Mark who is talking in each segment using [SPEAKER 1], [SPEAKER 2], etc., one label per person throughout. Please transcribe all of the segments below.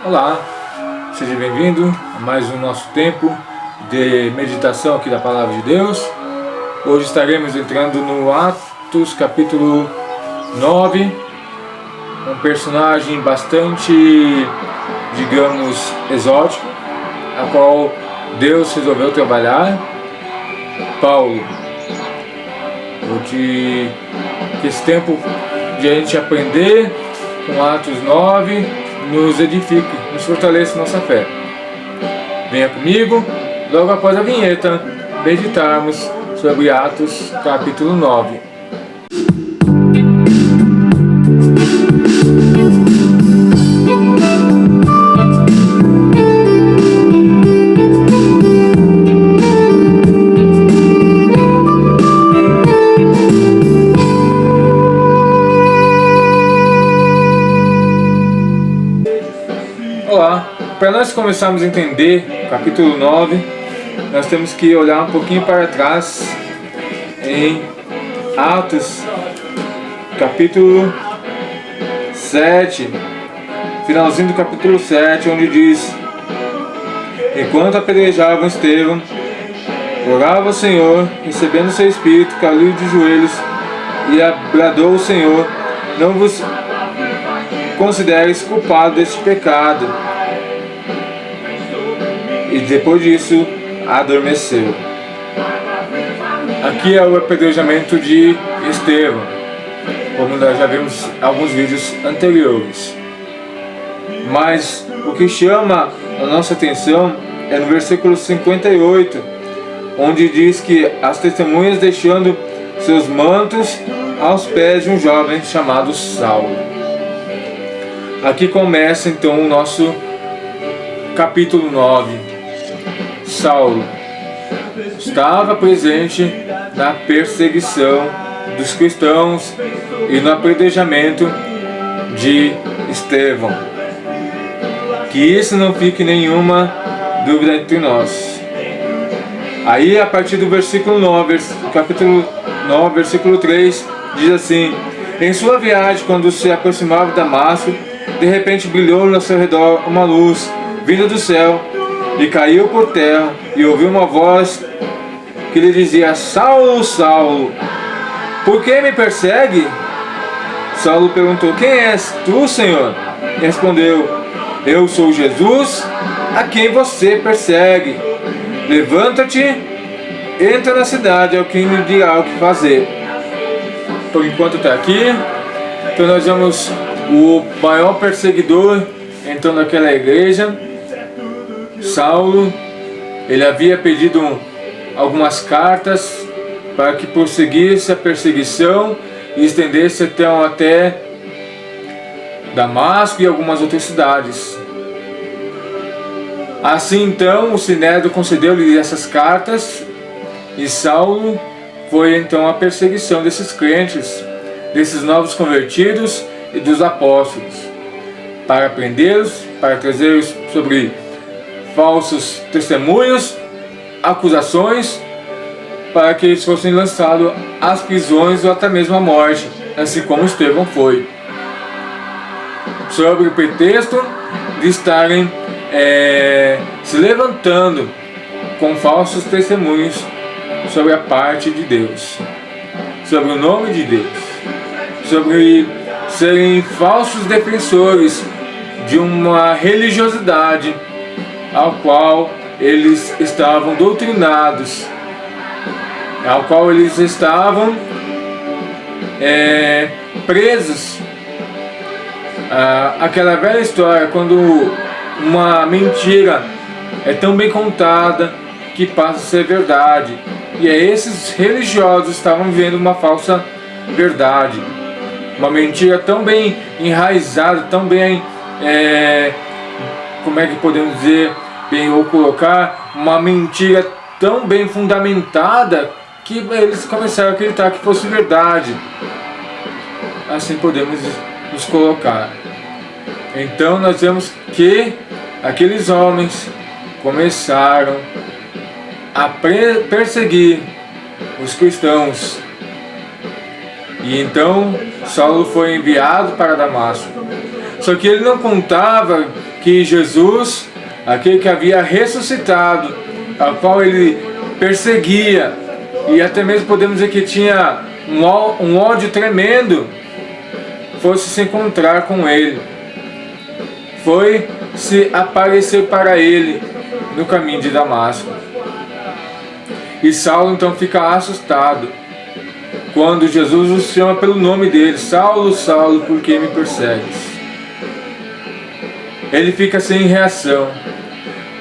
[SPEAKER 1] Olá, seja bem-vindo a mais um nosso tempo de meditação aqui da Palavra de Deus. Hoje estaremos entrando no Atos capítulo 9, um personagem bastante, digamos, exótico, a qual Deus resolveu trabalhar, Paulo. Que esse tempo de a gente aprender com Atos 9 nos edifique, nos fortaleça nossa fé. Venha comigo, logo após a vinheta, meditarmos sobre Atos capítulo 9. Olá, para nós começarmos a entender o capítulo 9, nós temos que olhar um pouquinho para trás em Atos capítulo 7, finalzinho do capítulo 7, onde diz: enquanto apedrejavam Estevão, orava ao Senhor, recebendo seu espírito, caiu de joelhos e bradou ao Senhor: não vos consideres culpado deste pecado. E depois disso adormeceu. Aqui é o apedrejamento de Estevão, como nós já vimos em alguns vídeos anteriores. Mas o que chama a nossa atenção é no versículo 58, onde diz que as testemunhas deixando seus mantos aos pés de um jovem chamado Saulo. Aqui começa então o nosso capítulo 9. Saulo estava presente na perseguição dos cristãos e no apedrejamento de Estevão. Que isso não fique nenhuma dúvida entre nós. Aí, a partir do versículo 9, capítulo 9, versículo 3, diz assim: em sua viagem, quando se aproximava de Damasco, de repente brilhou ao seu redor uma luz vinda do céu, e caiu por terra, e ouviu uma voz que lhe dizia: Saulo, Saulo, por que me persegue? Saulo perguntou: quem és tu, Senhor? E respondeu: eu sou Jesus, a quem você persegue. Levanta-te, entra na cidade, ao que lhe dirá o que fazer. Por enquanto está aqui. Então nós vemos o maior perseguidor entrando naquela igreja, Saulo. Ele havia pedido algumas cartas para que prosseguisse a perseguição e estendesse até Damasco e algumas outras cidades. Assim então o Sinédrio concedeu-lhe essas cartas, e Saulo foi então à perseguição desses crentes, desses novos convertidos e dos apóstolos, para prendê-los, para trazer-os sobre falsos testemunhos, acusações, para que eles fossem lançados às prisões ou até mesmo à morte, assim como Estevão foi, sobre o pretexto de estarem se levantando com falsos testemunhos sobre a parte de Deus, sobre o nome de Deus, sobre serem falsos defensores de uma religiosidade ao qual eles estavam doutrinados, ao qual eles estavam presos. Aquela velha história, quando uma mentira é tão bem contada que passa a ser verdade, e esses religiosos estavam vivendo uma falsa verdade, uma mentira tão bem enraizada, tão bem, como é que podemos dizer, bem, ou colocar, uma mentira tão bem fundamentada que eles começaram a acreditar que fosse verdade. Assim podemos nos colocar. Então nós vemos que aqueles homens começaram a perseguir os cristãos. E então Saulo foi enviado para Damasco. Só que ele não contava que Jesus, aquele que havia ressuscitado, ao qual ele perseguia, e até mesmo podemos dizer que tinha um ódio tremendo, fosse se encontrar com ele, foi se aparecer para ele no caminho de Damasco. E Saulo então fica assustado quando Jesus o chama pelo nome dele: Saulo, Saulo, por que me persegues? Ele fica sem reação.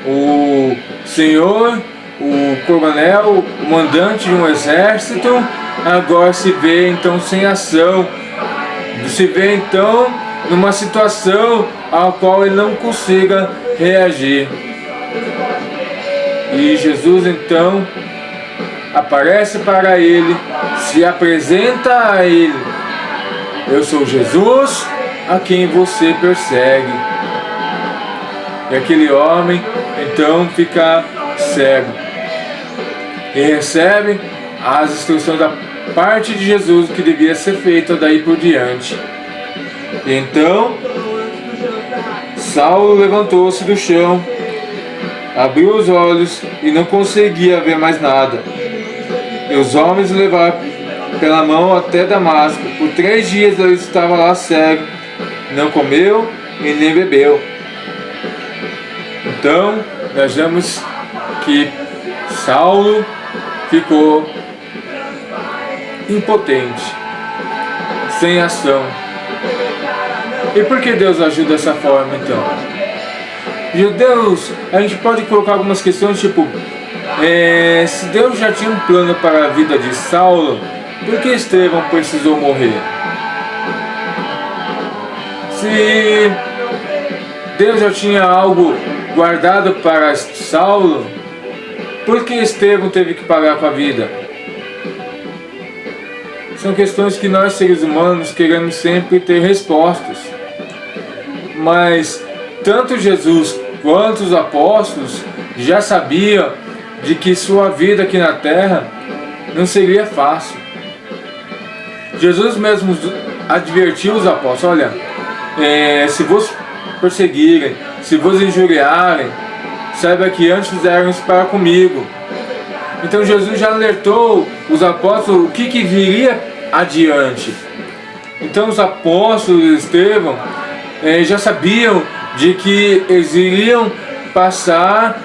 [SPEAKER 1] O Senhor, o coronel, o mandante de um exército, agora se vê então sem ação, se vê então numa situação a qual ele não consiga reagir. E Jesus então aparece para ele, se apresenta a ele: eu sou Jesus a quem você persegue. E aquele homem então fica cego e recebe as instruções da parte de Jesus que devia ser feita daí por diante. E então Saulo levantou-se do chão, abriu os olhos e não conseguia ver mais nada. E os homens o levaram pela mão até Damasco. Por 3 dias ele estava lá cego, não comeu e nem bebeu. Então nós vemos que Saulo ficou impotente, sem ação. E por que Deus ajuda dessa forma então? Deus, a gente pode colocar algumas questões tipo, se Deus já tinha um plano para a vida de Saulo, por que Estevão precisou morrer? Se Deus já tinha algo guardado para Saulo, por que Estevão teve que pagar com a vida? São questões que nós seres humanos queremos sempre ter respostas. Mas tanto Jesus quanto os apóstolos já sabiam de que sua vida aqui na terra não seria fácil. Jesus mesmo advertiu os apóstolos: olha, se vos perseguirem, se vos injuriarem, saiba que antes fizeram isso para comigo. Então Jesus já alertou os apóstolos o que viria adiante. Então os apóstolos de Estevão já sabiam de que eles iriam passar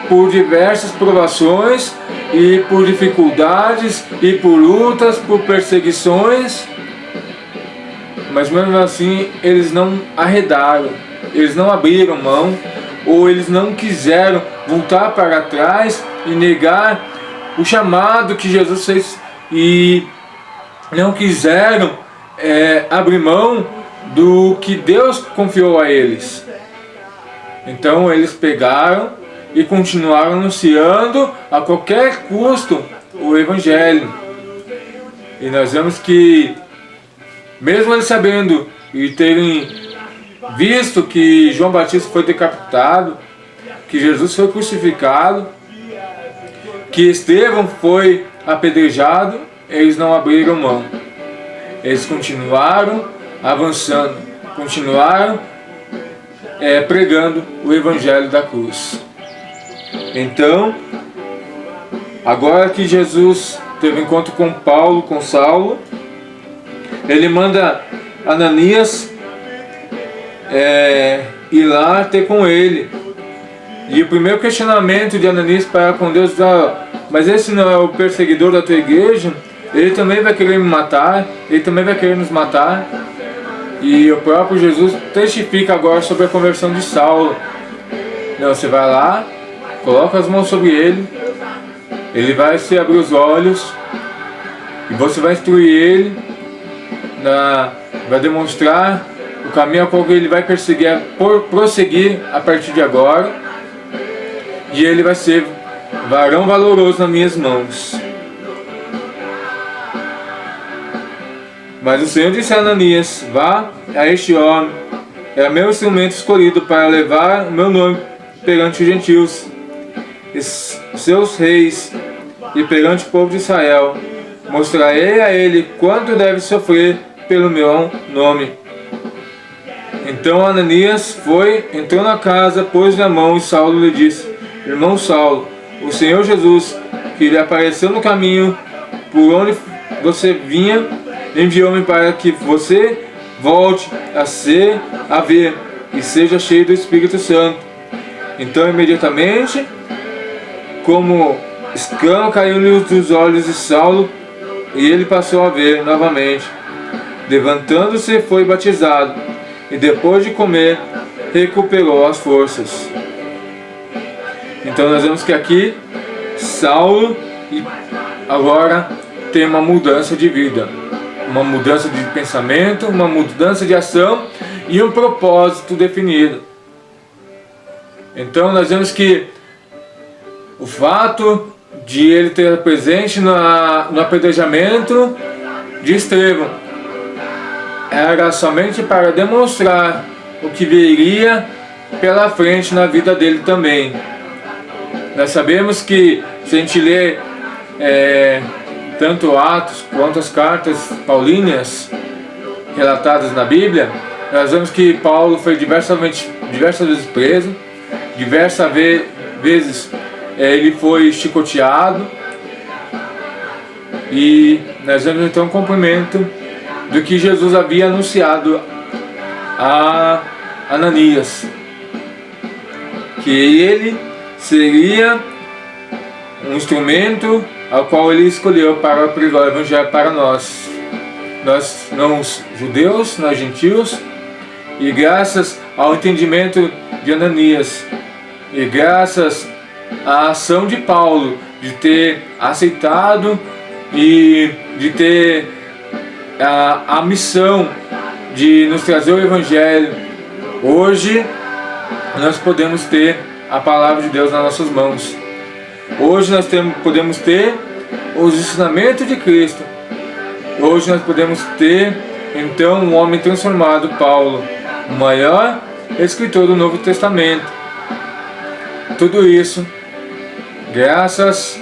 [SPEAKER 1] por diversas provações e por dificuldades e por lutas, por perseguições, mas mesmo assim eles não arredaram, eles não abriram mão, ou eles não quiseram voltar para trás e negar o chamado que Jesus fez, e não quiseram abrir mão do que Deus confiou a eles. Então eles pegaram e continuaram anunciando a qualquer custo o Evangelho. E nós vemos que, mesmo eles sabendo e terem visto que João Batista foi decapitado, que Jesus foi crucificado, que Estevão foi apedrejado, eles não abriram mão. Eles continuaram avançando, continuaram pregando o Evangelho da cruz. Então, agora que Jesus teve encontro com Paulo, com Saulo, ele manda Ananias ir lá ter com ele. E o primeiro questionamento de Ananias para com Deus: mas esse não é o perseguidor da tua igreja? Ele também vai querer me matar, ele também vai querer nos matar. E o próprio Jesus testifica agora sobre a conversão de Saulo. Não, você vai lá, coloca as mãos sobre ele, ele vai se abrir os olhos, e você vai instruir ele, vai demonstrar o caminho ao qual ele vai prosseguir a partir de agora, e ele vai ser varão valoroso nas minhas mãos. Mas o Senhor disse a Ananias: vá a este homem, é meu instrumento escolhido para levar o meu nome perante os gentios, e seus reis, e perante o povo de Israel. Mostrarei a ele quanto deve sofrer pelo meu nome. Então Ananias entrou na casa, pôs-lhe a mão e Saulo lhe disse: Irmão Saulo, o Senhor Jesus, que lhe apareceu no caminho por onde você vinha, enviou-me para que você volte a ver e seja cheio do Espírito Santo. Então imediatamente, como escama, caiu-lhe dos olhos de Saulo e ele passou a ver novamente. Levantando-se, foi batizado e depois de comer, recuperou as forças. Então nós vemos que aqui Saulo agora tem uma mudança de vida, uma mudança de pensamento, uma mudança de ação e um propósito definido. Então nós vemos que o fato de ele ter presente no apedrejamento de Estevão era somente para demonstrar o que viria pela frente na vida dele também. Nós sabemos que, se a gente lê tanto Atos quanto as cartas paulíneas relatadas na Bíblia, nós vemos que Paulo foi diversas vezes preso, diversas vezes ele foi chicoteado, e nós vemos então um cumprimento do que Jesus havia anunciado a Ananias, que ele seria um instrumento ao qual ele escolheu para pregar o Evangelho para nós não os judeus, nós gentios, e graças ao entendimento de Ananias, e graças à ação de Paulo, de ter aceitado e de ter a missão de nos trazer o Evangelho, hoje nós podemos ter a palavra de Deus nas nossas mãos. Hoje nós podemos ter os ensinamentos de Cristo. Hoje nós podemos ter então um homem transformado, Paulo, o maior escritor do Novo Testamento. Tudo isso graças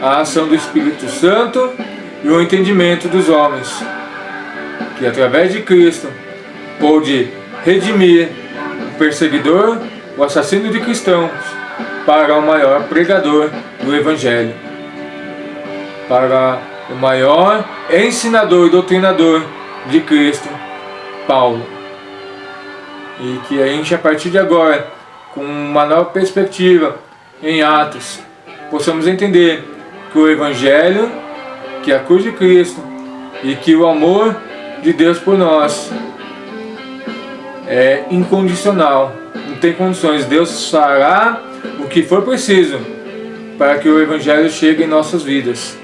[SPEAKER 1] à ação do Espírito Santo e o entendimento dos homens, que através de Cristo pôde redimir o perseguidor, o assassino de cristãos, para o maior pregador do Evangelho, para o maior ensinador e doutrinador de Cristo, Paulo. E que a gente, a partir de agora, com uma nova perspectiva em Atos, possamos entender que o Evangelho, que a cruz de Cristo e que o amor de Deus por nós é incondicional, não tem condições. Deus fará o que for preciso para que o Evangelho chegue em nossas vidas,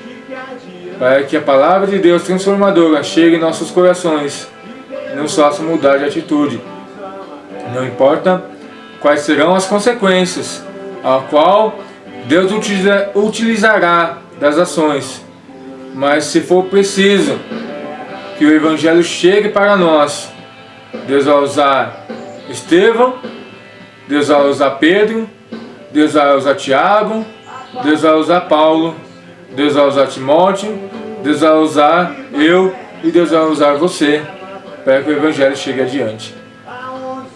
[SPEAKER 1] para que a palavra de Deus transformadora chegue em nossos corações e nos faça mudar de atitude. Não importa quais serão as consequências a qual Deus utilizará das ações, mas se for preciso que o Evangelho chegue para nós, Deus vai usar Estevão, Deus vai usar Pedro, Deus vai usar Tiago, Deus vai usar Paulo, Deus vai usar Timóteo, Deus vai usar eu e Deus vai usar você para que o Evangelho chegue adiante.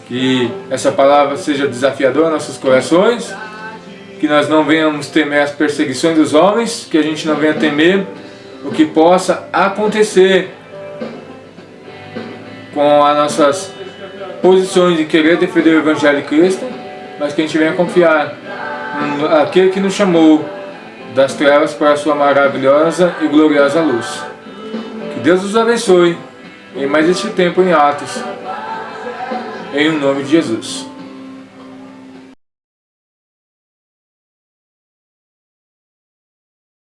[SPEAKER 1] Que essa palavra seja desafiadora em nossos corações, que nós não venhamos temer as perseguições dos homens, que a gente não venha temer o que possa acontecer com as nossas posições de querer defender o Evangelho de Cristo, mas que a gente venha confiar naquele que nos chamou das trevas para a sua maravilhosa e gloriosa luz. Que Deus nos abençoe em mais este tempo em Atos, em nome de Jesus.